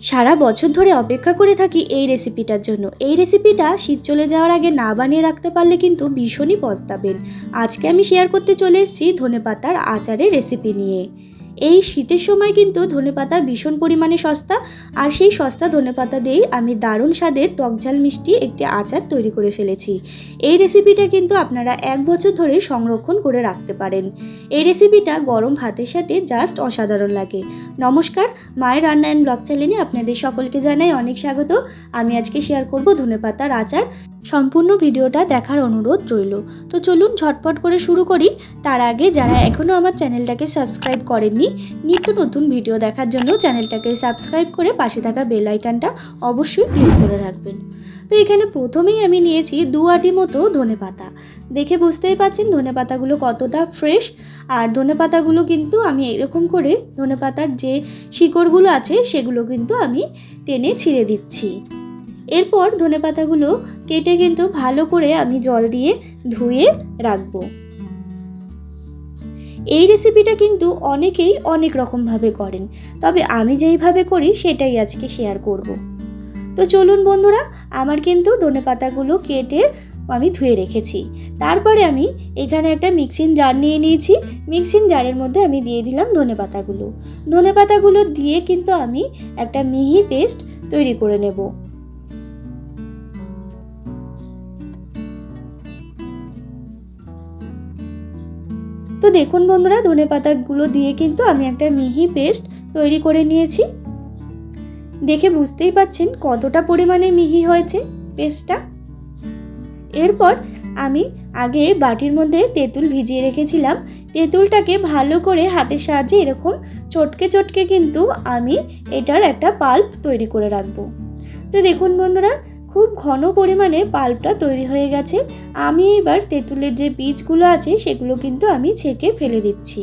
সারা বছর ধরে অপেক্ষা করে থাকি এই রেসিপিটার জন্য। এই রেসিপিটা শীত চলে যাওয়ার আগে না বানিয়ে রাখতে পারলে কিন্তু ভীষণই পস্তাবেন। আজকে আমি শেয়ার করতে চলে এসেছি ধনেপাতার আচারের রেসিপি নিয়ে। এই শীতের সময় কিন্তু ধনেপাতা ভীষণ পরিমাণে সস্তা, আর সেই সস্তা ধনেপাতা দিয়েই আমি দারুণ স্বাদের টকঝাল মিষ্টি একটি আচার তৈরি করে ফেলেছি। এই রেসিপিটা কিন্তু আপনারা 1 বছর ধরে সংরক্ষণ করে রাখতে পারেন। এই রেসিপিটা গরম ভাতের সাথে জাস্ট অসাধারণ লাগে। নমস্কার, মায়ের রান্না অ্যান্ড ব্লগ চ্যানেলে আপনাদের সকলকে জানাই অনেক স্বাগত। আমি আজকে শেয়ার করব ধনেপাতার আচার। সম্পূর্ণ ভিডিওটা দেখার অনুরোধ রইল। তো চলুন ঝটপট করে শুরু করি। তার আগে যারা এখনও আমার চ্যানেলটাকে সাবস্ক্রাইব করেননি, নিত্য নতুন ভিডিও দেখার জন্য চ্যানেলটাকে সাবস্ক্রাইব করে পাশে থাকা বেল আইকনটা অবশ্যই ক্লিক করে রাখবেন। তো এখানে প্রথমেই আমি নিয়েছি 2 আটি মতো ধনেপাতা। দেখে বুঝতেই পারছেন ধনেপাতাগুলো কতটা ফ্রেশ। আর ধনেপাতাগুলো কিন্তু আমি এরকম করে ধনেপাতার যে শিকড়গুলো আছে সেগুলো কিন্তু আমি টেনে ছিঁড়ে দিচ্ছি। এরপর ধনেপাতাগুলো কেটে কিন্তু ভালো করে আমি জল দিয়ে ধুয়ে রাখবো। এই রেসিপিটা কিন্তু অনেকেই অনেক রকমভাবে করেন, তবে আমি যেইভাবে করি সেটাই আজকে শেয়ার করব। তো চলুন বন্ধুরা, আমার কিন্তু ধনেপাতাগুলো কেটে আমি ধুয়ে রেখেছি। তারপরে আমি এখানে একটা মিক্সিং জার নিয়ে নিয়েছি। মিক্সিং জারের মধ্যে আমি দিয়ে দিলাম ধনেপাতাগুলো দিয়ে কিন্তু আমি একটা মিহি পেস্ট তৈরি করে নেব। তো দেখুন বন্ধুরা, ধনেপাতাগুলো দিয়ে কিন্তু আমি একটা মিহি পেস্ট তৈরি করে নিয়েছি। দেখে বুঝতেই পাচ্ছেন কতটা পরিমাণে মিহি হয়েছে পেস্টটা। এরপর আমি আগে বাটির মধ্যে তেঁতুল ভিজিয়ে রেখেছিলাম। তেঁতুলটাকে ভালো করে হাতের সাহায্যে এরকম চটকে চটকে কিন্তু আমি এটার একটা পাল্প তৈরি করে রাখবো। তো দেখুন বন্ধুরা, খুব ঘন পরিমাণে পাল্পটা তৈরি হয়ে গেছে। আমি এবার তেঁতুলের যে বীজগুলো আছে সেগুলো কিন্তু আমি ছেঁকে ফেলে দিচ্ছি।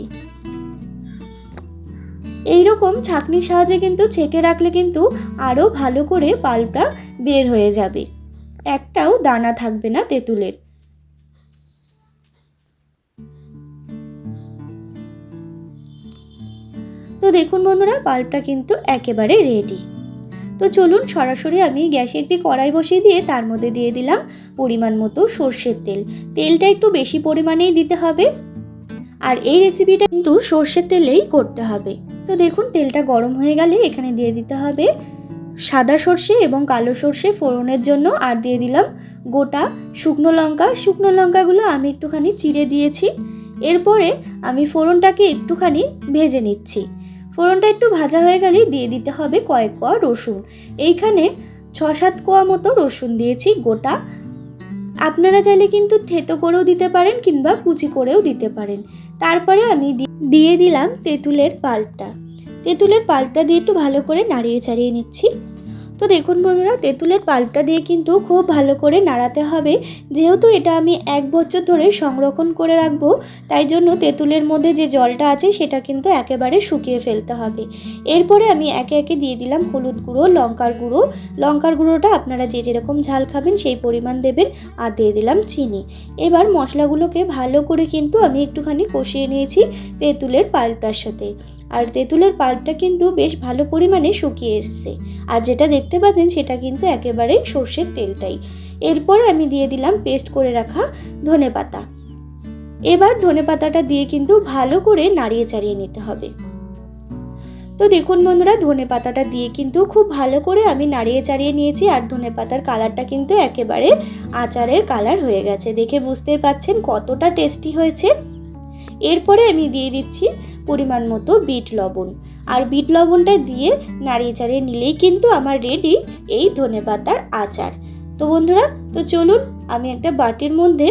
এইরকম ছাঁকনির সাহায্যে কিন্তু ছেঁকে রাখলে কিন্তু আরও ভালো করে পাল্পটা বের হয়ে যাবে, একটাও দানা থাকবে না তেঁতুলের। তো দেখুন বন্ধুরা, পাল্পটা কিন্তু একেবারে রেডি। তো চলুন সরাসরি আমি গ্যাসে একটি কড়াই বসিয়ে দিয়ে তার মধ্যে দিয়ে দিলাম পরিমাণ মতো সর্ষের তেল। তেলটা একটু বেশি পরিমাণেই দিতে হবে, আর এই রেসিপিটা কিন্তু সর্ষের তেলেই করতে হবে। তো দেখুন তেলটা গরম হয়ে গেলে এখানে দিয়ে দিতে হবে সাদা সর্ষে এবং কালো সর্ষে ফোড়নের জন্য, আর দিয়ে দিলাম গোটা শুকনো লঙ্কা। শুকনো লঙ্কাগুলো আমি একটুখানি চিড়ে দিয়েছি। এরপরে আমি ফোড়নটাকে একটুখানি ভেজে নিচ্ছি। ফোড়নটা একটু ভাজা হয়ে গেলেই দিয়ে দিতে হবে কয়েক কোয়া রসুন। এইখানে 6-7 কোয়া মতো রসুন দিয়েছি গোটা। আপনারা চাইলে কিন্তু থেতো করেও দিতে পারেন কিংবা কুচি করেও দিতে পারেন। তারপরে আমি দিয়ে দিলাম তেঁতুলের পাল্পটা। তেঁতুলের পাল্পটা দিয়ে একটু ভালো করে নাড়িয়ে চাড়িয়ে নিচ্ছি। তো দেখুন বন্ধুরা, তেঁতুলের পাল্পটা দিয়ে কিন্তু খুব ভালো করে নাড়াতে হবে। যেহেতু এটা আমি 1 বছর ধরে সংরক্ষণ করে রাখবো, তাই জন্য তেঁতুলের মধ্যে যে জলটা আছে সেটা কিন্তু একেবারে শুকিয়ে ফেলতে হবে। এরপরে আমি একে একে দিয়ে দিলাম হলুদ গুঁড়ো, লঙ্কার গুঁড়োটা আপনারা যে যেরকম ঝাল খাবেন সেই পরিমাণ দেবেন, আর দিয়ে দিলাম চিনি। এবার মশলাগুলোকে ভালো করে কিন্তু আমি একটুখানি কষিয়ে নিয়েছি তেঁতুলের পাল্পটার সাথে। আর তেঁতুলের পাল্পটা কিন্তু বেশ ভালো পরিমাণে শুকিয়ে এসছে, আর যেটা দেখতে পাচ্ছেন সেটা কিন্তু একেবারেই সর্ষের তেলটাই। এরপর আমি দিয়ে দিলাম পেস্ট করে রাখা ধনেপাতা। এবার ধনেপাতাটা দিয়ে কিন্তু ভালো করে নাড়িয়ে চাড়িয়ে নিতে হবে। তো দেখুন বন্ধুরা, ধনেপাতাটা দিয়ে কিন্তু খুব ভালো করে আমি নাড়িয়ে চাড়িয়ে নিয়েছি, আর ধনেপাতার কালারটা কিন্তু একেবারে আচারের কালার হয়ে গেছে। দেখে বুঝতেই পাচ্ছেন কতটা টেস্টি হয়েছে। এরপরে আমি দিয়ে দিচ্ছি পরিমাণ মতো বিট লবণ, আর বিট লবণটা দিয়ে নাড়িয়ে চাড়িয়ে নিলেই কিন্তু আমার রেডি এই ধনেপাতার আচার। তো বন্ধুরা, তো চলুন আমি একটা বাটির মধ্যে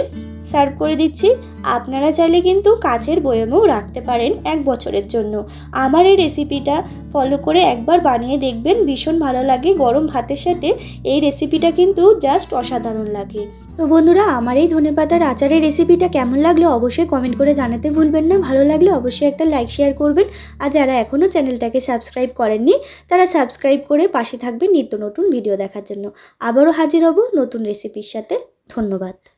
সার্ভ করে দিচ্ছি। আপনারা চাইলে কিন্তু কাচের বয়ামেও রাখতে পারেন 1 বছরের জন্য। আমার এই রেসিপিটা ফলো করে একবার বানিয়ে দেখবেন, ভীষণ ভালো লাগে। গরম ভাতের সাথে এই রেসিপিটা কিন্তু জাস্ট অসাধারণ লাগে। তো বন্ধুরা, আমার এই ধনেপাতার আচারের রেসিপিটা কেমন লাগলো অবশ্যই কমেন্ট করে জানাতে ভুলবেন না। ভালো লাগলে অবশ্যই একটা লাইক শেয়ার করবেন, আর যারা এখনও চ্যানেলটাকে সাবস্ক্রাইব করেননি তারা সাবস্ক্রাইব করে পাশে থাকবেন নিত্য নতুন ভিডিও দেখার জন্য। আবারও হাজির হব নতুন রেসিপির সাথে। ধন্যবাদ।